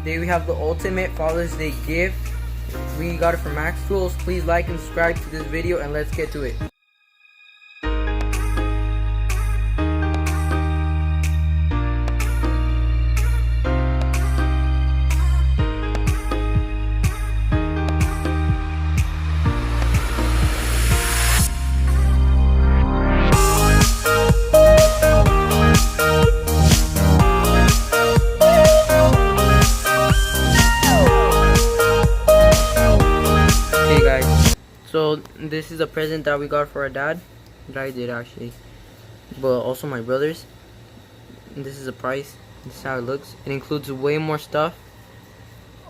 Today we have the ultimate Father's Day gift. We got it from Max Tools. Please like and subscribe to this video and let's get to it. So this is a present that we got for our dad, that I did actually, but also my brothers. And this is the price. This is how it looks. It includes way more stuff,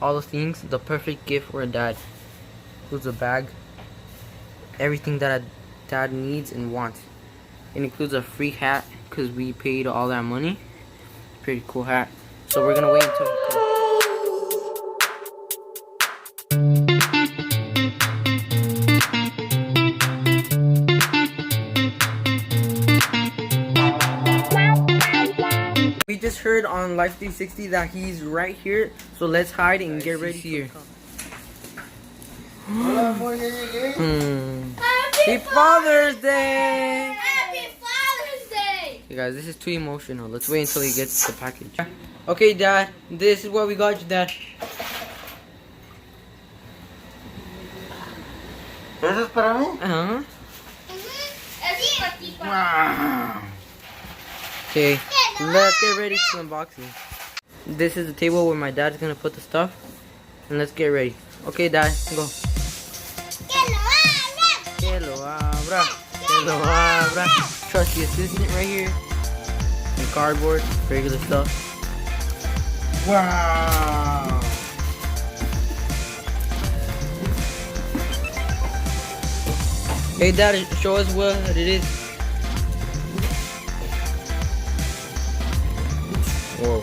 all the things, the perfect gift for a dad. Includes a bag, everything that a dad needs and wants. It includes a free hat because we paid all that money. Pretty cool hat. So we're gonna wait until he comes. We just heard on Life 360 that he's right here, so let's hide and get ready here. Happy Father's Day! Happy Father's Day! Okay guys, this is too emotional. Let's wait until he gets the package. Okay Dad, this is what we got you, Dad. ¿Eso es para mí? Uh-huh. Es para ti, papá. Wow. Okay, let's get ready to unbox it. This is the table where my dad's gonna put the stuff. And let's get ready. Okay, Dad, go. Que lo abra. Que lo abra. Trusty assistant right here. And cardboard, regular stuff. Wow. Hey, Dad, show us what it is. Whoa.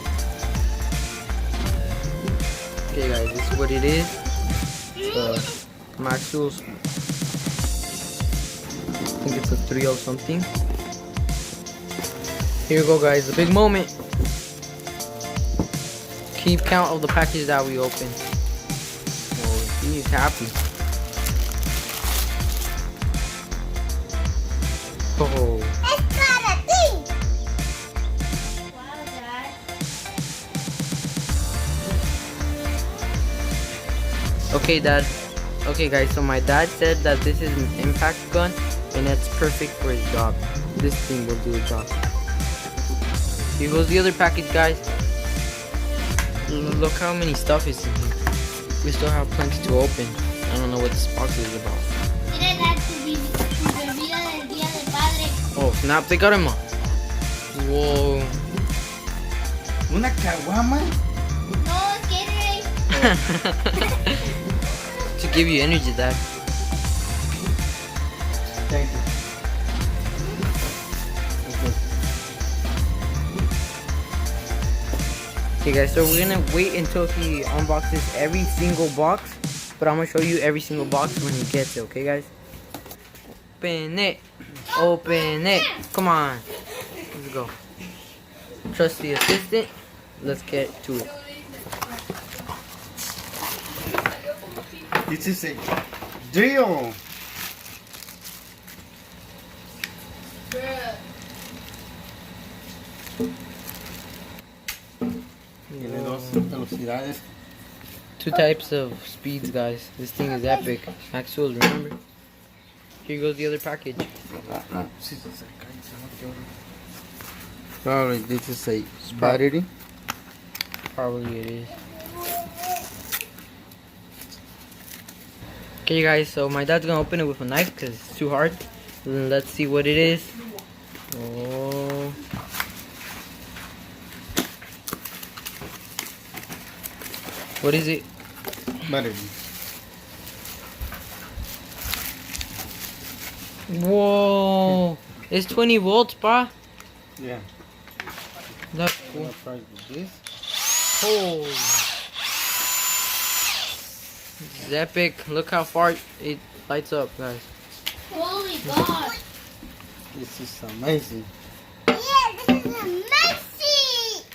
Okay guys, this is what it is. Max Tools. I think it's a 3 or something. Here we go guys, the big moment. Keep count of the package that we opened. Oh, he's happy. Oh. Okay, Dad. Okay, guys. So my dad said that this is an impact gun, and that's perfect for his job. This thing will do the job. Here goes the other package, guys. Look how many stuff is in here. We still have plenty to open. I don't know what this box is about. Oh, snap! They got him up. Whoa. ¿Una caguama? No, Gatorade. To give you energy, Dad. Thank you. Okay guys, so we're gonna wait until he unboxes every single box, but I'm gonna show you every single box when he gets it, okay guys? Open it. Open it. Come on. Let's go. Trust the assistant. Let's get to it. This is a deal. Tiene dos velocidades. 2 types of speeds, guys. This thing is epic. Max Tools, remember? Here goes the other package. Probably this is a battery. Probably it is. Okay guys, so my dad's gonna open it with a knife because it's too hard. Let's see what it is. Oh. What is it? Battery. Whoa! It's 20 volts, pa. Yeah. That's cool. I'm gonna try with this. Holy. This is epic. Look how far it lights up, guys. Holy God. This is amazing. Yeah, this is amazing.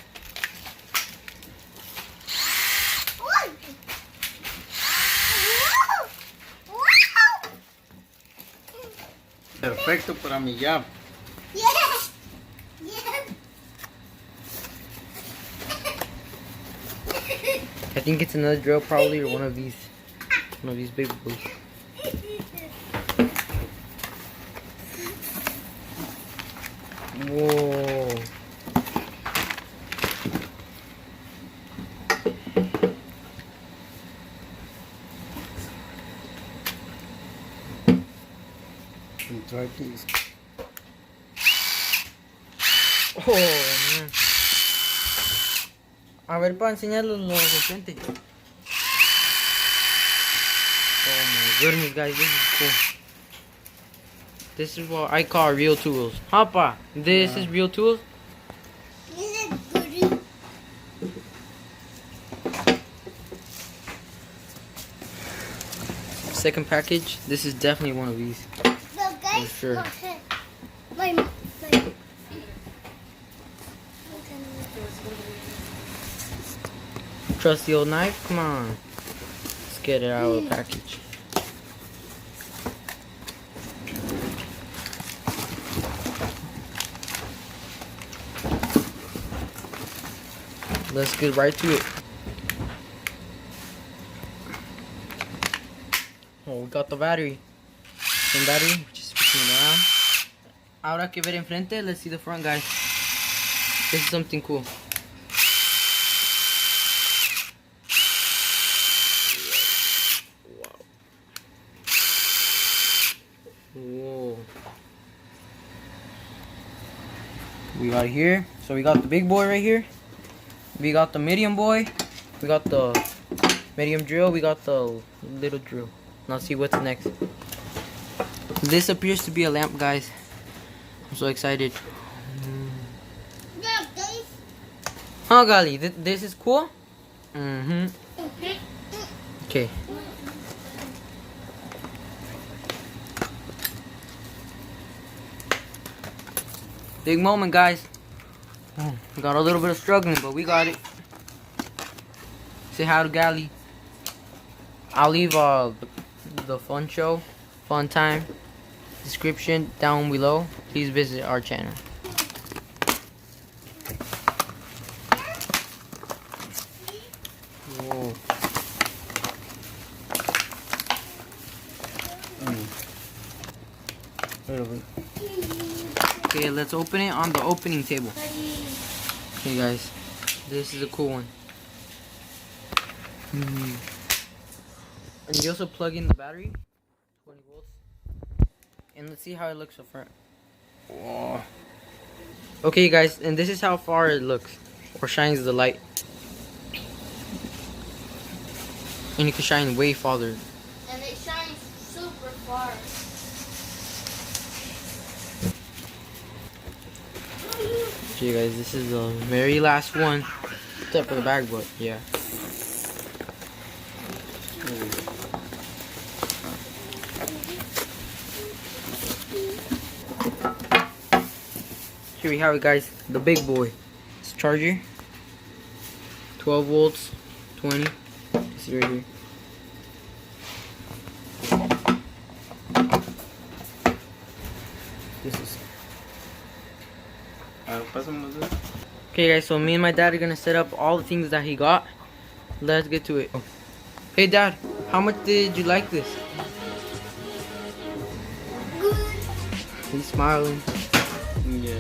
perfecto para mi job. Yeah. Yeah. I think it's another drill probably, or one of these big boys. Whoa. Try this. Oh, man. A ver, para enseñarles lo reciente. Oh my goodness, guys, this is cool. This is what I call real tools. Hoppa, this is real tools. This is goody. Second package. This is definitely one of these. So guys, For sure. my Trusty old knife. Come on, let's get it out of the package. Let's get right to it. Oh, we got the battery. Same battery, just switching it around. Ahora que ver enfrente, let's see the front, guys. This is something cool. Whoa. We got it here. So we got the big boy right here. We got the medium boy. We got the medium drill. We got the little drill. Now see what's next. This appears to be a lamp, guys. I'm so excited. yeah, guys. Huh, Gali? This is cool? Mm-hmm. Okay. Big moment, guys. We got a little bit of struggling, but we got it. Say hi to Gali. I'll leave the fun time description down below. Please visit our channel. Whoa. Okay, let's open it on the opening table. Okay, guys, this is a cool one. And you also plug in the battery, 20 volts. And let's see how it looks so far. Whoa. Okay, guys, and this is how far it looks, or shines the light. And you can shine way farther. And it shines super far. Okay, guys, this is the very last one. Except for the bag, but yeah. Here we have it, guys. The big boy. It's a charger. 12 volts. 20. You see right here. This is. Okay, guys, so me and my dad are gonna set up all the things that he got. Let's get to it. Hey, Dad, how much did you like this? Good. He's smiling. Yeah.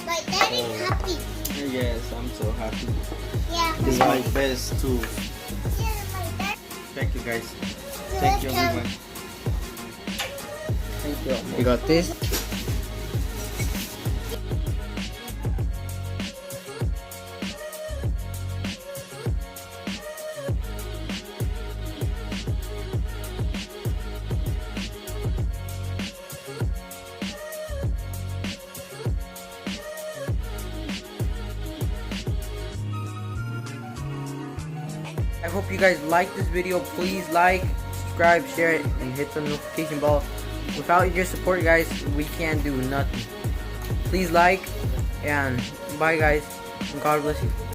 My daddy's happy. Yes, I'm so happy. Yeah. This is my best too. Yeah, my dad. Thank you, guys. Thank you, everyone. Thank you. We got this. I hope you guys like this video. Please like, subscribe, share it, and hit the notification bell. Without your support, guys, we can't do nothing. Please like, and bye, guys. God bless you.